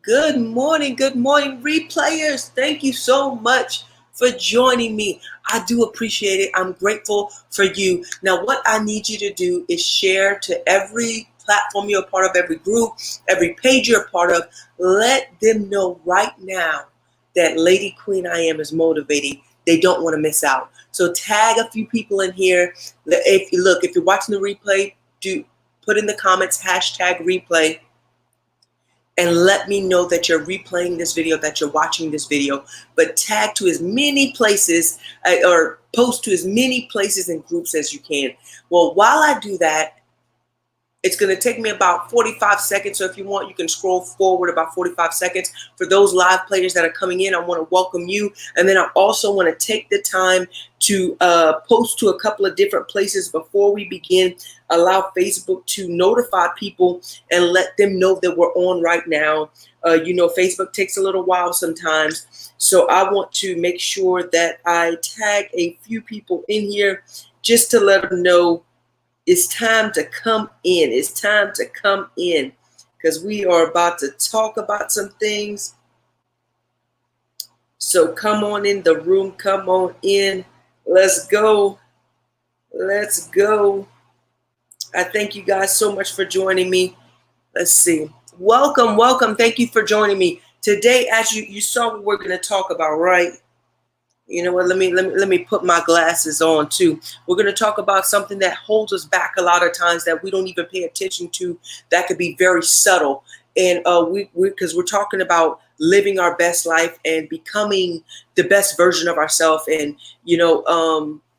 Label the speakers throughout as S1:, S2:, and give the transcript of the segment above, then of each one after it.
S1: Good morning, replayers. Thank you so much for joining me. I do appreciate it. I'm grateful for you. Now, what I need you to do is share to every platform you're a part of, every group, every page you're a part of. Let them know right now that Lady Queen I Am is motivating. They don't want to miss out. So tag a few people in here. If you're watching the replay, do put in the comments #replay and let me know that you're replaying this video, that you're watching this video, but tag to as many places or post to as many places and groups as you can. Well, while I do that, it's going to take me about 45 seconds. So if you want, you can scroll forward about 45 seconds. For those live players that are coming in, I want to welcome you. And then I also want to take the time to post to a couple of different places before we begin. Allow Facebook to notify people and let them know that we're on right now. Facebook takes a little while sometimes. So I want to make sure that I tag a few people in here just to let them know it's time to come in. It's time to come in because we are about to talk about some things. So come on in the room. Come on in. Let's go. Let's go. I thank you guys so much for joining me. Let's see. Welcome. Thank you for joining me. Today, as you saw what we're going to talk about, right? You know what? Let me put my glasses on too. We're going to talk about something that holds us back a lot of times that we don't even pay attention to. That could be very subtle, and because we're talking about living our best life and becoming the best version of ourselves, and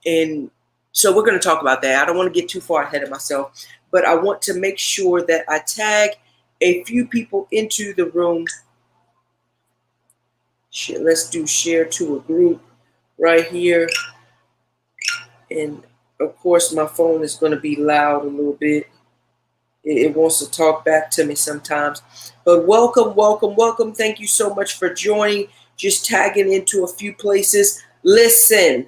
S1: and so we're going to talk about that. I don't want to get too far ahead of myself, but I want to make sure that I tag a few people into the room. Let's do share to a group right here. And of course my phone is going to be loud a little bit. It wants to talk back to me sometimes. But welcome. Thank you so much for joining. Just tagging into a few places. Listen.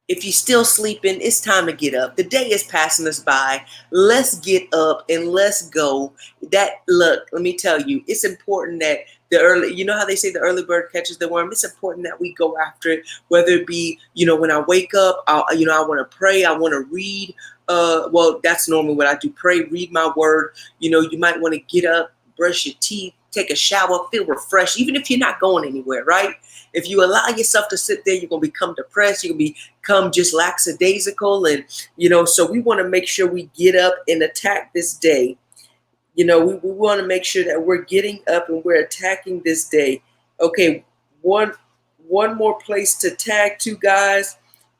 S1: If you're still sleeping, it's time to get up. The day is passing us by. Let's get up and let's go. Let me tell you, it's important that you know how they say the early bird catches the worm? It's important that we go after it, whether it be, when I wake up, I want to pray, I want to read. Well, that's normally what I do. Pray, read my word. You might want to get up, brush your teeth, take a shower, feel refreshed, even if you're not going anywhere, right? If you allow yourself to sit there, you're going to become depressed. You're going to become just lackadaisical. And, so we want to make sure we get up and attack this day. We want to make sure that we're getting up and we're attacking this day. Okay, one more place to tag to, guys,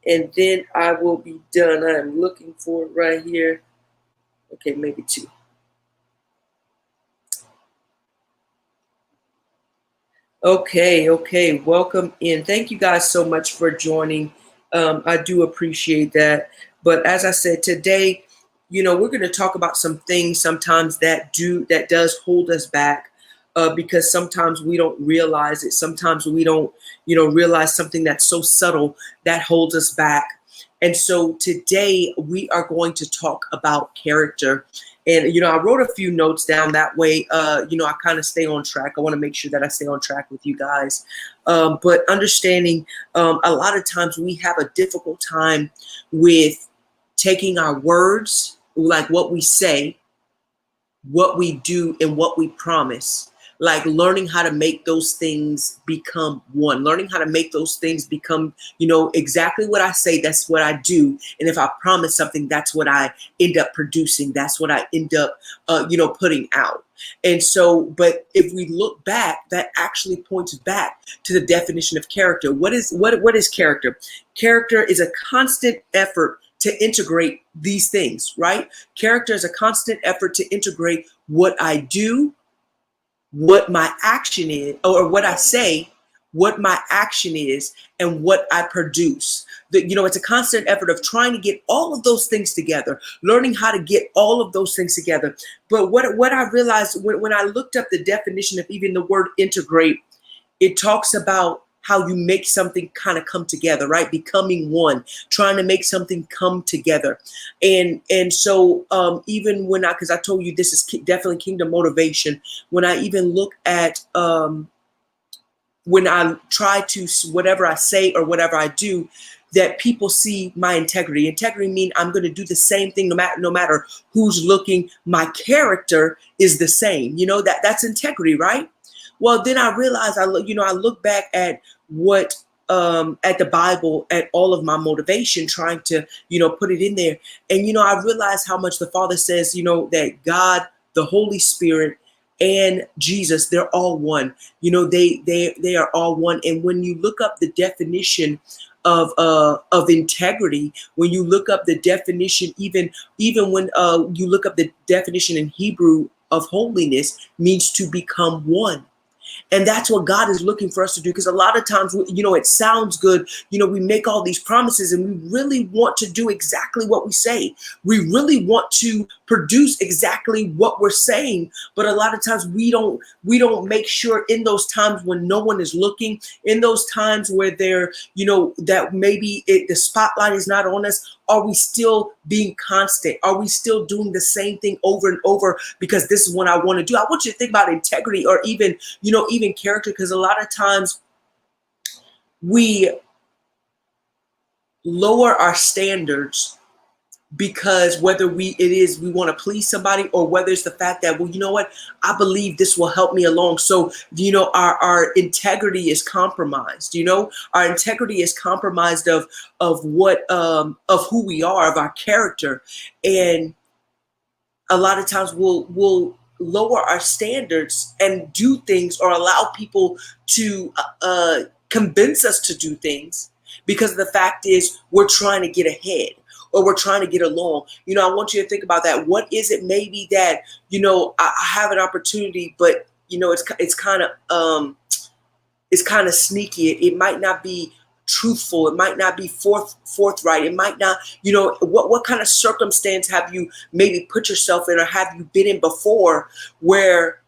S1: and then I will be done. I am looking for it right here. Okay, maybe two. Okay. Welcome in. Thank you guys so much for joining. I do appreciate that. But as I said, today, we're going to talk about some things sometimes that does hold us back because sometimes we don't realize it. Sometimes we don't, realize something that's so subtle that holds us back. And so today we are going to talk about character. And, I wrote a few notes down that way. I kind of stay on track. I want to make sure that I stay on track with you guys. But understanding a lot of times we have a difficult time with taking our words, like what we say, what we do, and what we promise. Like learning how to make those things become one, learning how to make those things become, exactly what I say, that's what I do. And if I promise something, that's what I end up producing. That's what I end up, putting out. And so, but if we look back, that actually points back to the definition of character. What is character? Character is a constant effort to integrate these things, right? Character is a constant effort to integrate what I do, what my action is, or what I say, what my action is, and what I produce. It's a constant effort of trying to get all of those things together, learning how to get all of those things together. But what I realized when I looked up the definition of even the word integrate, it talks about how you make something kind of come together, right? Becoming one, trying to make something come together. And so even when because I told you this is definitely kingdom motivation, when I even look at when I try to, whatever I say or whatever I do, that people see my integrity. Integrity means I'm going to do the same thing no matter who's looking. My character is the same. That's integrity, right? Well, then I realized I look back at what at the Bible, at all of my motivation, trying to put it in there, and I realized how much the Father says that God, the Holy Spirit, and Jesus, they're all one. They are all one. And when you look up the definition of integrity, when you look up the definition, even when you look up the definition in Hebrew of holiness, means to become one. And that's what God is looking for us to do. Because a lot of times, it sounds good. We make all these promises and we really want to do exactly what we say. We really want to produce exactly what we're saying. But a lot of times we don't make sure in those times when no one is looking, in those times where that maybe the spotlight is not on us. Are we still being constant? Are we still doing the same thing over and over because this is what I want to do? I want you to think about integrity, or even character, because a lot of times we lower our standards because whether we want to please somebody, or whether it's the fact that, well, you know what, I believe this will help me along. So, our integrity is compromised. Our integrity is compromised of what of who we are, of our character. And a lot of times we'll lower our standards and do things, or allow people to convince us to do things, because the fact is we're trying to get ahead, or we're trying to get along. I want you to think about that. What is it maybe that, I have an opportunity, but it's kind of sneaky. It might not be truthful. It might not be forthright. It might not, what kind of circumstance have you maybe put yourself in, or have you been in before, where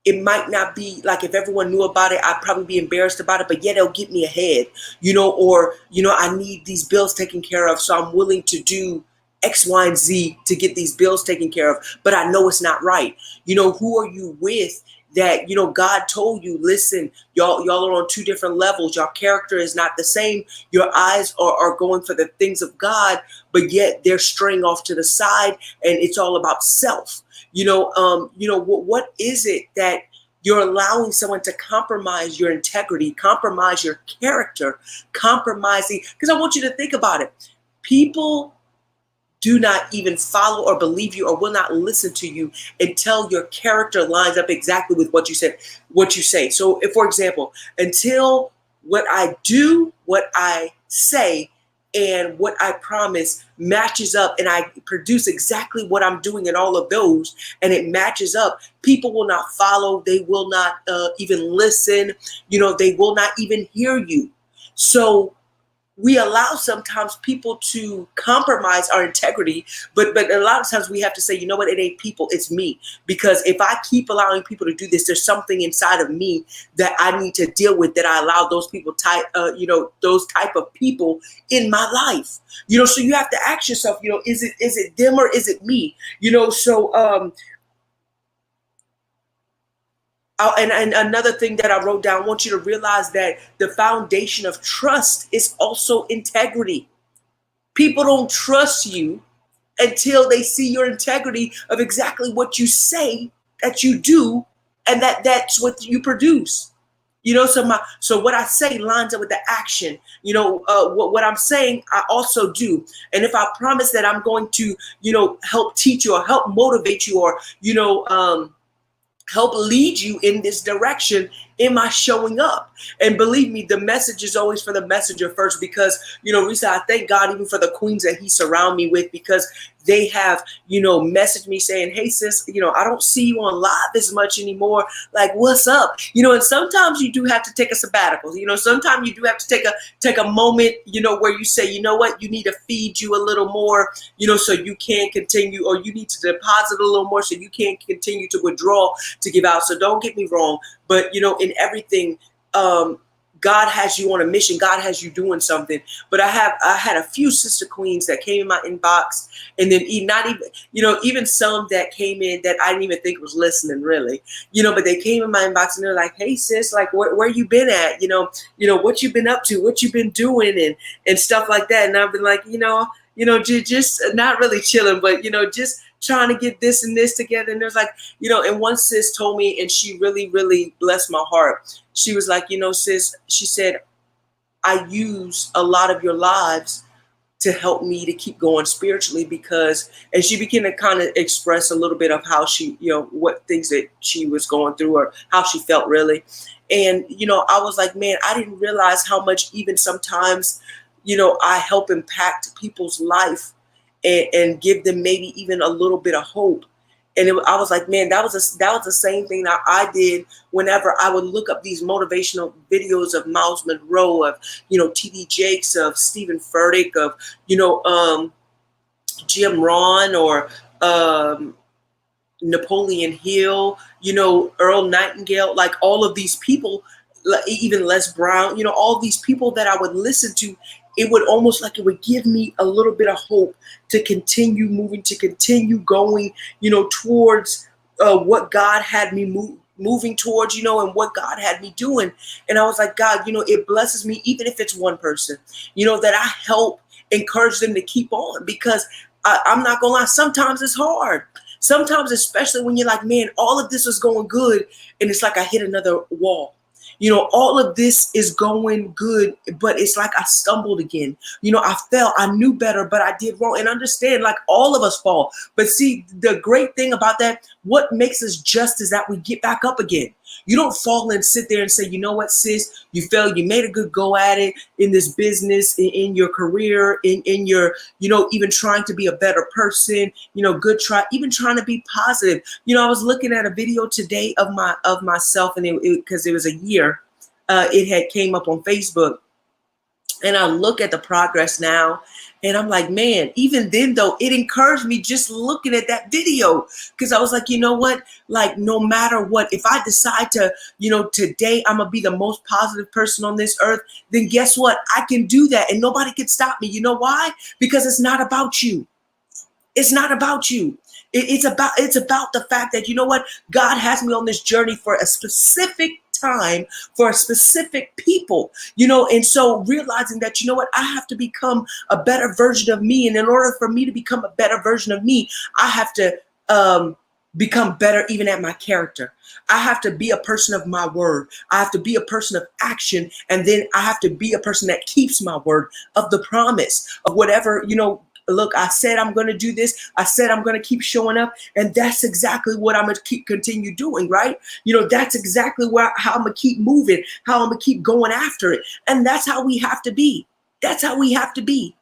S1: it might not be like, if everyone knew about it, I'd probably be embarrassed about it, but yet it'll get me ahead, or, I need these bills taken care of, so I'm willing to do X, Y, and Z to get these bills taken care of, but I know it's not right. Who are you with that, God told you, listen, y'all are on two different levels. Your character is not the same. Your eyes are going for the things of God, but yet they're straying off to the side, and it's all about self. What is it that you're allowing someone to compromise your integrity, compromise your character, compromising? Because I want you to think about it. People do not even follow or believe you, or will not listen to you until your character lines up exactly with what you say. So if, for example, until what I do, what I say, and what I promise matches up, and I produce exactly what I'm doing in all of those, and it matches up, people will not follow. They will not even listen. They will not even hear you. So we allow sometimes people to compromise our integrity, but a lot of times we have to say, you know what, it ain't people, it's me. Because if I keep allowing people to do this, there's something inside of me that I need to deal with, that I allow those people those type of people in my life. So you have to ask yourself, is it them or is it me? And another thing that I wrote down, I want you to realize that the foundation of trust is also integrity. People don't trust you until they see your integrity of exactly what you say that you do, and that's what you produce. So what I say lines up with the action. What I'm saying, I also do. And if I promise that I'm going to, help teach you, or help motivate you, or, help lead you in this direction, am I showing up? And believe me, the message is always for the messenger first, because, Risa, I thank God even for the queens that he surround me with, because they have, messaged me saying, hey sis, I don't see you on live as much anymore. Like, what's up? And sometimes you do have to take a sabbatical. Sometimes you do have to take a moment, where you say, you know what, you need to feed you a little more, so you can continue, or you need to deposit a little more so you can continue to withdraw to give out. So don't get me wrong, but in everything, God has you on a mission. God has you doing something. But I had a few sister queens that came in my inbox, and then not even, even some that came in that I didn't even think was listening really, but they came in my inbox and they're like, "Hey sis, like where you been at? What you been up to, what you been doing and stuff like that." And I've been like, just not really chilling, but just trying to get this and this together. And there's like, and one sis told me, and she really, really blessed my heart. She was like, sis, she said, I use a lot of your lives to help me to keep going spiritually because, and she began to kind of express a little bit of how she, what things that she was going through or how she felt really. And, I was like, man, I didn't realize how much even sometimes, I help impact people's life and give them maybe even a little bit of hope. And I was like, man, that was the same thing that I did whenever I would look up these motivational videos of Miles Monroe, of, T.D. Jakes, of Stephen Furtick, of, Jim Rohn, or Napoleon Hill, Earl Nightingale, like all of these people, even Les Brown, all these people that I would listen to. It would almost like it would give me a little bit of hope to continue moving, to continue going, towards what God had me moving towards, and what God had me doing. And I was like, God, it blesses me, even if it's one person, that I help encourage them to keep on, because I'm not gonna lie, sometimes it's hard. Sometimes, especially when you're like, man, all of this is going good, and it's like I hit another wall. All of this is going good, but it's like I stumbled again. I fell, I knew better, but I did wrong. And understand, like all of us fall. But see, the great thing about that, what makes us just is that we get back up again. You don't fall and sit there and say, you know what, sis, you failed. You made a good go at it in this business, in your career, in your, even trying to be a better person, good try, even trying to be positive. I was looking at a video today of myself, and because it was a year, it had came up on Facebook. And I look at the progress now, and I'm like, man, even then though, it encouraged me just looking at that video, because I was like, you know what, like no matter what, if I decide to, today I'm gonna be the most positive person on this earth, then guess what, I can do that and nobody can stop me. You know why? Because it's not about you. It's not about you. It's about the fact that, God has me on this journey for a specific time, for a specific people, and so realizing that, I have to become a better version of me. And in order for me to become a better version of me, I have to become better even at my character. I have to be a person of my word. I have to be a person of action. And then I have to be a person that keeps my word of the promise of whatever, look, I said I'm going to do this. I said I'm going to keep showing up. And that's exactly what I'm going to continue doing, right? That's exactly how I'm going to keep moving, how I'm going to keep going after it. And that's how we have to be. That's how we have to be.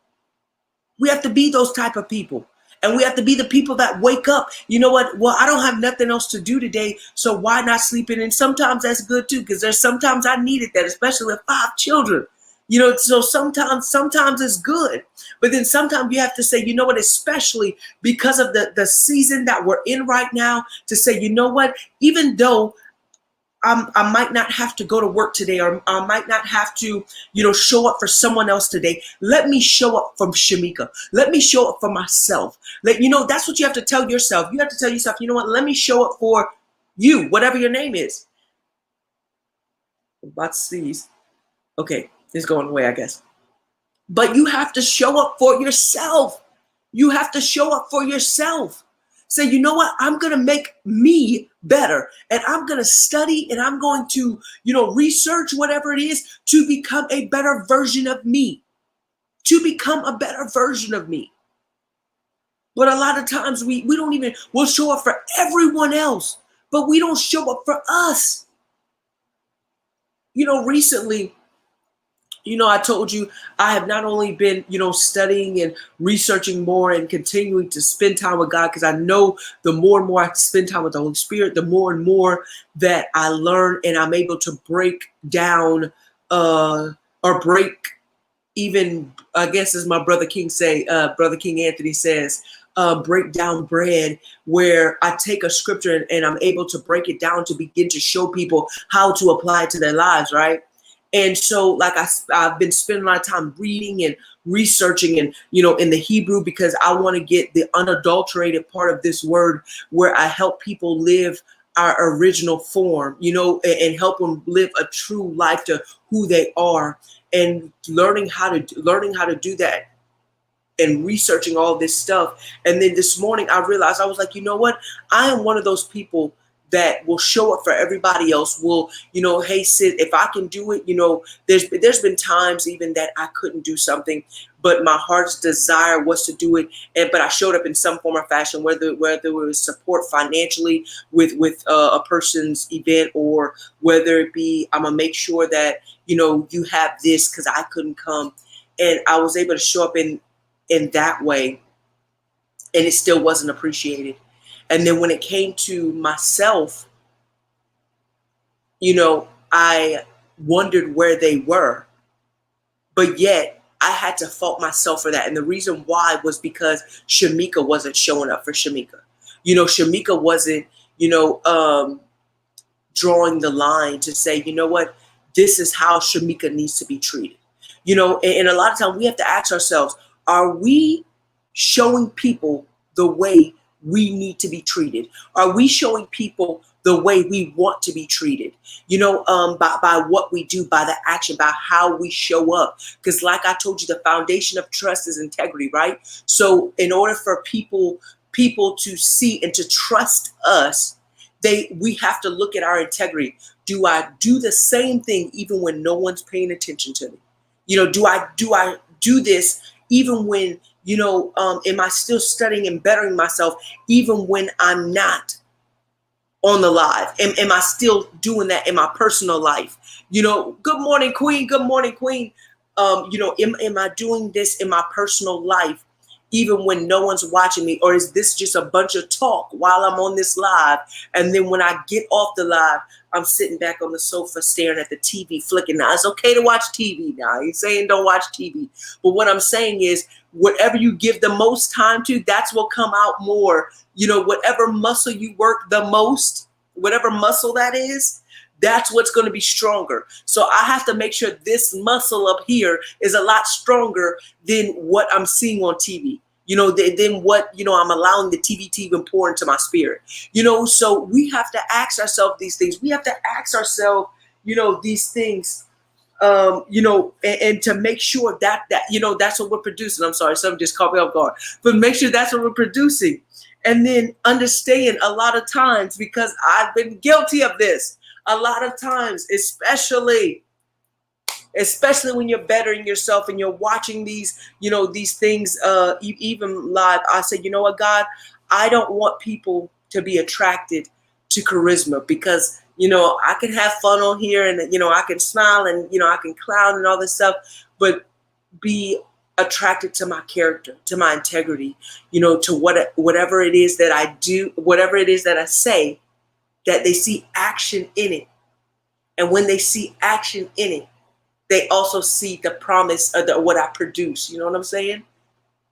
S1: We have to be those type of people. And we have to be the people that wake up. You know what? Well, I don't have nothing else to do today, so why not sleep in? And sometimes that's good too, because there's sometimes I needed that, especially with 5 children. So sometimes it's good. But then sometimes you have to say, you know what, especially because of the season that we're in right now, to say, you know what, even though I might not have to go to work today, or I might not have to, show up for someone else today. Let me show up for Shamika. Let me show up for myself. That's what you have to tell yourself. You have to tell yourself, you know what, let me show up for you, whatever your name is. I'm about to sneeze. Okay, it's going away, I guess. But you have to show up for yourself. You have to show up for yourself. Say, you know what? I'm going to make me better, and I'm going to study, and I'm going to, research whatever it is to become a better version of me, to become a better version of me. But a lot of times we'll show up for everyone else, but we don't show up for us. Recently, I told you I have not only been, studying and researching more and continuing to spend time with God, because I know the more and more I spend time with the Holy Spirit, the more and more that I learn, and I'm able to break down or break even, I guess as my brother King Anthony says, break down bread, where I take a scripture and I'm able to break it down to begin to show people how to apply it to their lives, right? And so, like I've been spending a lot of time reading and researching, and in the Hebrew, because I want to get the unadulterated part of this word, where I help people live our original form, and help them live a true life to who they are, and learning how to do that, and researching all this stuff. And then this morning I realized, I was like, you know what? I am one of those people that will show up for everybody else. Will, hey Sid, if I can do it, there's been times even that I couldn't do something, but my heart's desire was to do it. But I showed up in some form or fashion, whether it was support financially with a person's event, or whether it be, I'm gonna make sure that, you have this because I couldn't come. And I was able to show up in that way, and it still wasn't appreciated. And then when it came to myself, I wondered where they were, but yet I had to fault myself for that. And the reason why was because Shamika wasn't showing up for Shamika. Shamika wasn't, drawing the line to say, you know what, this is how Shamika needs to be treated. And a lot of times we have to ask ourselves, are we showing people the way we need to be treated? Are we showing people the way we want to be treated? By what we do, by the action, by how we show up. Because like I told you, the foundation of trust is integrity, right? So in order for people to see and to trust us, we have to look at our integrity. Do I do the same thing even when no one's paying attention to me? Do I do this even when, am I still studying and bettering myself even when I'm not on the live? Am I still doing that in my personal life? Good morning, Queen. Good morning, Queen. Am I doing this in my personal life even when no one's watching me? Or is this just a bunch of talk while I'm on this live? And then when I get off the live, I'm sitting back on the sofa staring at the TV, flicking. Now, it's okay to watch TV now. I ain't saying don't watch TV. But what I'm saying is, whatever you give the most time to, that's what come out more. Whatever muscle you work the most, whatever muscle that is, that's what's going to be stronger. So I have to make sure this muscle up here is a lot stronger than what I'm seeing on TV. Than what, I'm allowing the TV to even pour into my spirit. So we have to ask ourselves these things. We have to ask ourselves, these things, and to make sure that that's what we're producing. I'm sorry, something just caught me off guard. But make sure that's what we're producing. And then understand, a lot of times, because I've been guilty of this, a lot of times, especially when you're bettering yourself and you're watching these, these things, even live, I say, you know what, God, I don't want people to be attracted to charisma, because, I can have fun on here, and, I can smile, and, I can clown and all this stuff, but be attracted to my character, to my integrity, to whatever it is that I do, whatever it is that I say, that they see action in it. And when they see action in it, they also see the promise of what I produce. You know what I'm saying?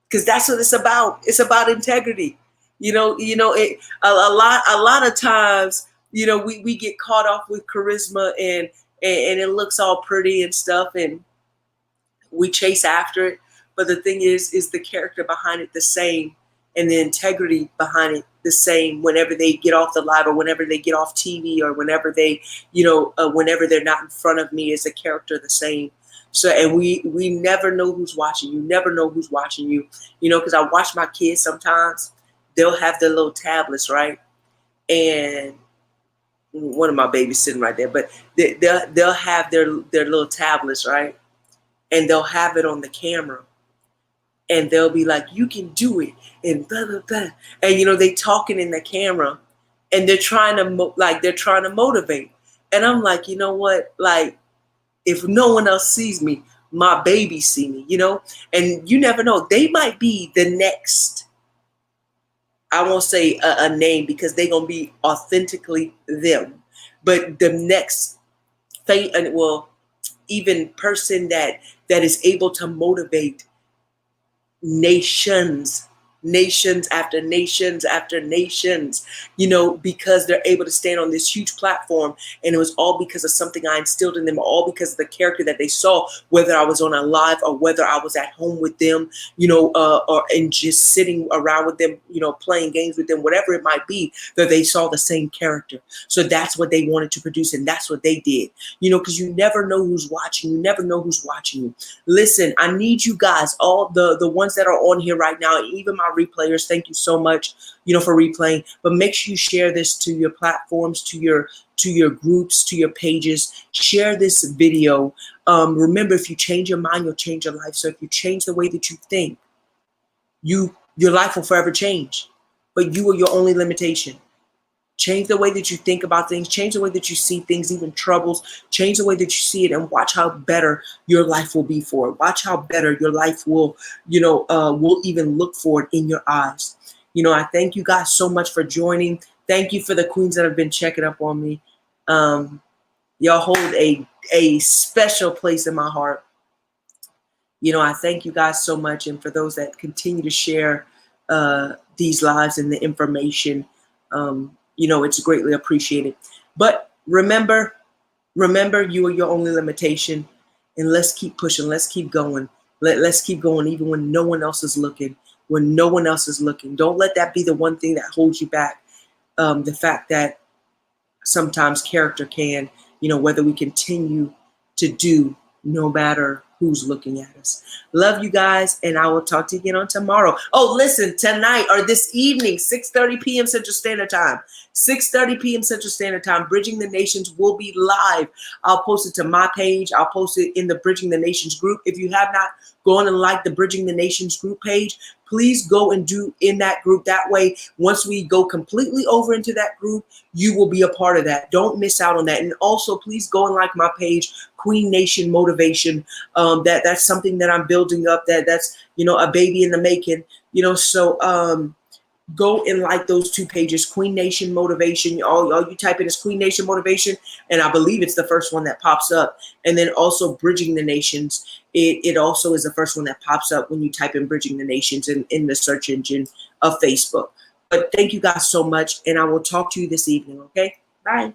S1: Because that's what it's about. It's about integrity. A lot of times, we get caught off with charisma, and it looks all pretty and stuff, and we chase after it. But the thing is the character behind it the same, and the integrity behind it the same whenever they get off the live, or whenever they get off TV, or whenever they, whenever they're not in front of me, is the character the same. So, and we never know who's watching. You never know who's watching you, because I watch my kids sometimes. They'll have their little tablets, right? And one of my babies sitting right there, but they'll have their little tablets, right? And they'll have it on the camera. And they'll be like, you can do it, and blah, blah, blah. And, they talking in the camera, and they're trying to motivate. And I'm like, you know what? Like, if no one else sees me, my babies see me, and you never know. They might be the next, I won't say a name, because they're going to be authentically them. But the next even person that is able to motivate nations, nations after nations after nations, because they're able to stand on this huge platform. And it was all because of something I instilled in them, all because of the character that they saw, whether I was on a live or whether I was at home with them, or and just sitting around with them, playing games with them, whatever it might be, that they saw the same character. So that's what they wanted to produce, and that's what they did, because you never know who's watching. You never know who's watching you. Listen, I need you guys, all the ones that are on here right now, even my replayers, thank you so much, for replaying. But make sure you share this to your platforms, to your groups, to your pages. Share this video. Remember, if you change your mind, you'll change your life. So if you change the way that you think, your life will forever change. But you are your only limitation. Change the way that you think about things. Change the way that you see things, even troubles. Change the way that you see it, and watch how better your life will be for it. Watch how better your life will, will even look for it in your eyes. I thank you guys so much for joining. Thank you for the queens that have been checking up on me. Y'all hold a special place in my heart. I thank you guys so much. And for those that continue to share these lives and the information, it's greatly appreciated. But remember, you are your only limitation. And let's keep pushing. Let's keep going. Let's keep going even when no one else is looking. When no one else is looking. Don't let that be the one thing that holds you back. The fact that sometimes character can, whether we continue to do no matter who's looking at us. Love you guys, and I will talk to you again on tomorrow. Oh, listen, tonight or this evening, 6:30 p.m. Central Standard Time. 6:30 p.m. Central Standard Time. Bridging the Nations will be live. I'll post it to my page. I'll post it in the Bridging the Nations group. If you have not gone and liked the Bridging the Nations group page, please go and do in that group. That way, once we go completely over into that group, you will be a part of that. Don't miss out on that. And also, please go and like my page, Queen Nation Motivation. That's something that I'm building up. That's a baby in the making. So go and like those two pages, Queen Nation Motivation. All you type in is Queen Nation Motivation, and I believe it's the first one that pops up. And then also Bridging the Nations. It also is the first one that pops up when you type in Bridging the Nations in the search engine of Facebook. But thank you guys so much, and I will talk to you this evening, okay? Bye.